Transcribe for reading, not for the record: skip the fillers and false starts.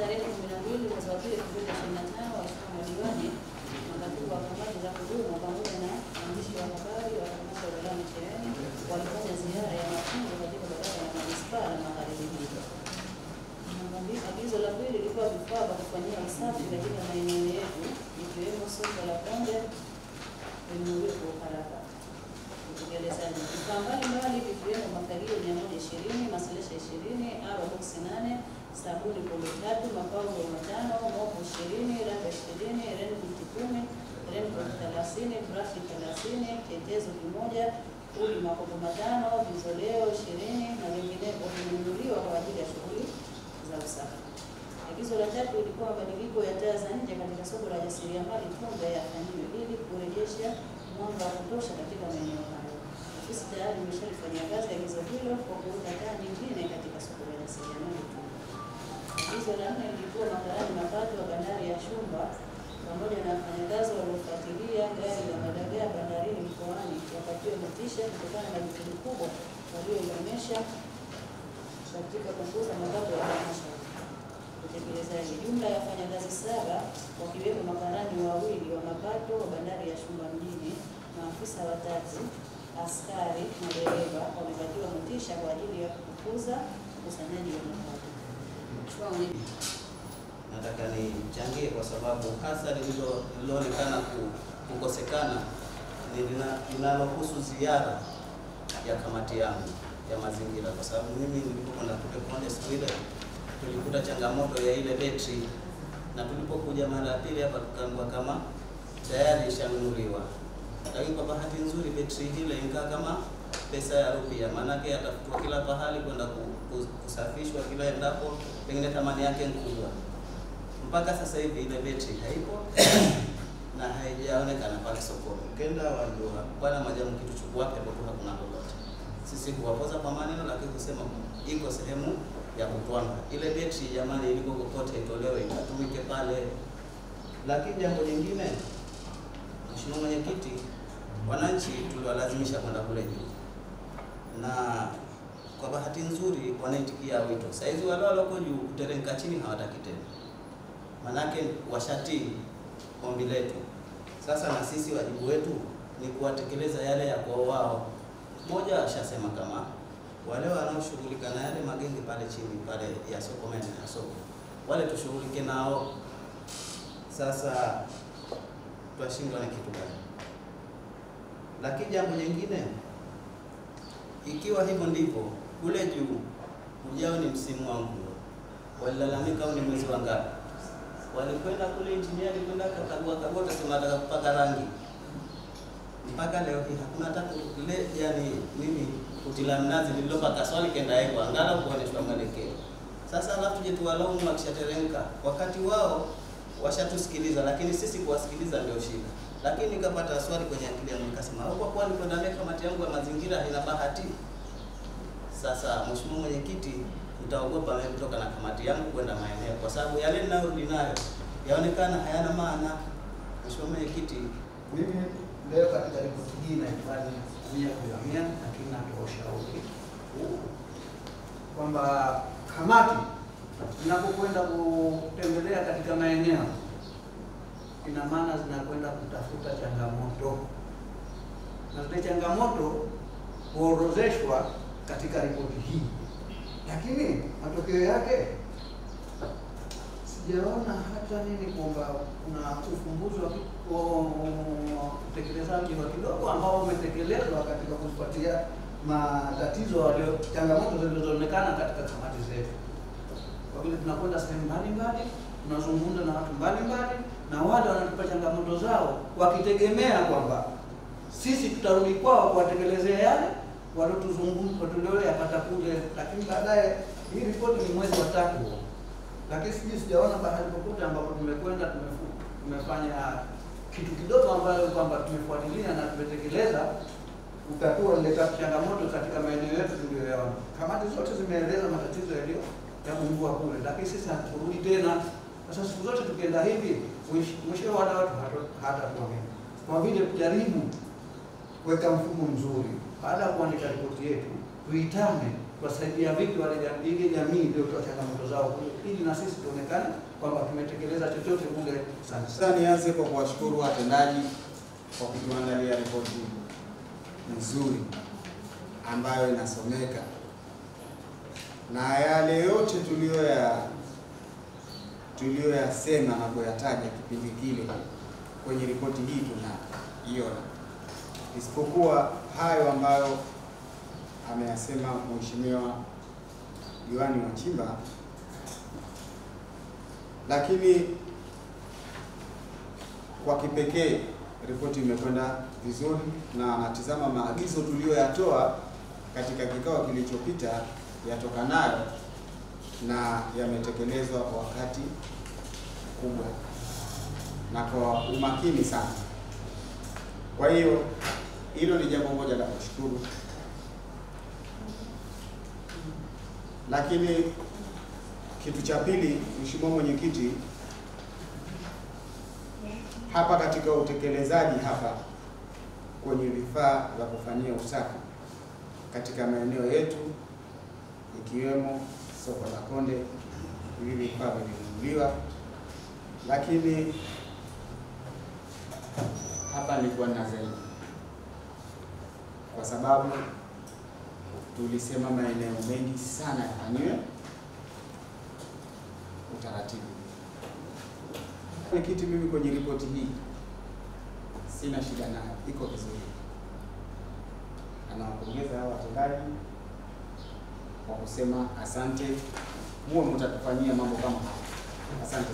tarehe 12 mwezi wa 2 2025 waheshimiwa madiwani, makatibu wa kamati za kudumu pamoja na waandishi wa habari wa halmashauri ya wilaya Micheweni walifanya ziara ya mafunzo katika baraza la manispaa la Magharibi hilo. Agizo la pili lilikuwa vifaa vya kufanyia usafi katika maeneo yetu ikiwemo soko la Konde linunuliwe kwa haraka. Utekelezaji vifaa mbalimbali vikiwemo mafagio 120, maselesha 20, aro boksi 8, sabuni pombe 3, mapambo 5, mopo 20, raba 20, raincoat 10, raincoat 30, brush 30, ketezo 1, uli makopo 5, vizoleo 20 na vinginevyo vimenunuliwa kwa ajili ya shughuli za usafi. Agizo la tatu ilikuwa mabadiliko ya taa za nje katika soko la Jasiriamali Tunda yafanyiwe ili kurejesha mwanga wa kutosha katika maeneo hayo. Ofisi tayari imeshalifanyia kazi agizo hilo kwa kuweka taa nyingine katika soko la Jasiriamali Tunda. Agizo la nne lilikuwa makarani mapato wa bandari ya Shumba pamoja na wafanyakazi waliofuatilia gari la madagaa bandarini mkoani wapatiwe motisha kutokana na juhudi kubwa walioionyesha katika kupunguza mapato ya halmashauri. Utekelezaji jumla ya wafanyakazi 7 wakiwemo makarani 2 wa mapato wa bandari ya Shumba mjini, maafisa 3, askari na dereva wamepatiwa motisha kwa ajili ya kukuza ukusanyaji wa mapato. Nataka nichangie kwa sababu hasa lililoonekana kukosekana ni linalohusu ziara ya kamati yangu ya mazingira, kwa sababu mimi nilipokwenda kule Konde siku ile tulikuta changamoto ya ile betri, na tulipokuja mara ya pili hapa tukaambiwa kama tayari ishanunuliwa. Lakini kwa bahati nzuri betri ile ingaa kama pesa ya rupia, maanake yatafutwa kila pahali kwenda kusafishwa kila endapo, pengine thamani yake kubwa. Mpaka sasa hivi ile betri haipo na haijaonekana pale sokoni. Ukenda wajua bwana majamu kitu chukua hapo tu hakuna lolote. Sisi huwapoza kwa maneno, lakini kusema iko sehemu ya kutwanga. Ile betri jamani iliko kokote itolewe ikatumike pale. Lakini jambo lingine, Mheshimiwa Mwenyekiti, wananchi tuliwalazimisha kwenda kule juu. Na kwa bahati nzuri wanaitikia wito. Saizi wale waloko juu kuteremka chini hawataki tena. Manake washatii ombi letu. Sasa na sisi wajibu wetu ni kuwatekeleza yale ya kwa wao. Mmoja ashasema kama wale wanaoshughulika na yale magenge pale chini pale ya soko mena ya soko, wale tushughulike nao. Sasa twashindwa na kitu gani? Lakini jambo jingine, ikiwa hivyo ndivyo kule juu ujao ni msimu wa mvua, walilalamika ni mwezi wa ngapi? Walikwenda kule engineer kwenda kagua tasema nataka kupaka rangi. Mpaka leo hii hakuna hata ile yani nini kutila mnazi lililopaka swali kenda yeye angalau kuoneshwa mwelekeo. Sasa alafu tuje tuwalaumu wakishateremka, wakati wao washatusikiliza, lakini sisi kuwasikiliza ndio shida. Lakini nikapata swali kwenye akili yangu nikasema kwa kwani kwenda ndani kamati yangu ya mazingira ina bahati. Sasa Mheshimiwa Mwenyekiti, nitaogopa mimi kutoka na kamati yangu kwenda maeneo kwa sababu yale ninarudi nayo yaonekana hayana maana. Mheshimiwa Mwenyekiti, mimi leo katika ripoti hii naifanya kuhamia, lakini natoa ushauri kwamba kamati inapokwenda kutembelea katika maeneo, ina maana zinakwenda kutafuta changamoto, na zile changamoto huorozeshwa katika ripoti hii, lakini matokeo yake sijaona hata nini kwamba kuna ufumbuzi wa utekelezaji wa kidogo ambao umetekelezwa katika kufuatia matatizo walio changamoto zilizoonekana katika kamati zetu. Kwa vile tunakwenda sehemu mbalimbali, tunazungumza na watu mbalimbali, na wale wanatupa changamoto zao wakitegemea kwamba sisi tutarudi kwao kuwatekelezea yale walotuzungumza tulioyapata kule, lakini baadaye hii ripoti ni mwezi wa 3. Lakini sisi sijaona bahali popote ambapo tumekwenda tumefanya kitu kidogo ambayo kwamba tumefuatilia na tumetekeleza kutatua ile changamoto katika maeneo yetu tuliyoyaona. Kamati zote zimeeleza matatizo yaliyo ya kumbua kule, lakini sisi hatukurudi tena. Sasa siku zote tukienda hivi mwisho wale watu hata tuamini. Kwa vile tujaribu kuweka mfumo mzuri, baada ya kuandika ripoti yetu tuitane tuwasaidia vipi wale ile jamii iliyotoa changamoto zao kule, ili na sisi tuonekane kwamba tumetekeleza chochote kule. Sasa nianze kwa kuwashukuru watendaji kwa kutuandalia ripoti nzuri ambayo inasomeka, na yale yote tuliyoyasema na kuyataja kipindi kile kwenye ripoti hii tunaiona, isipokuwa hayo ambayo ameyasema Mheshimiwa Diwani Wachimba. Lakini kwa kipekee ripoti imekwenda vizuri, na natizama maagizo tuliyoyatoa katika kikao kilichopita yatokanayo na yametekelezwa kwa wakati mkubwa na kwa umakini sana. Kwa hiyo hilo ni jambo moja la kushukuru. Lakini kitu cha pili, Mheshimiwa Mwenyekiti, hapa katika utekelezaji hapa kwenye vifaa vya kufanyia usafi katika maeneo yetu ikiwemo soko la Konde, hivi vifaa vilinunuliwa, lakini hapa nilikuwa na zaidi, kwa sababu tulisema maeneo mengi sana yafanyiwe utaratibu. Mwenyekiti, mimi kwenye ripoti hii sina shida nayo, iko vizuri. Anawapongeza hao watendaji kwa kusema asante, muwe mtatufanyia mambo kama haya. Asante.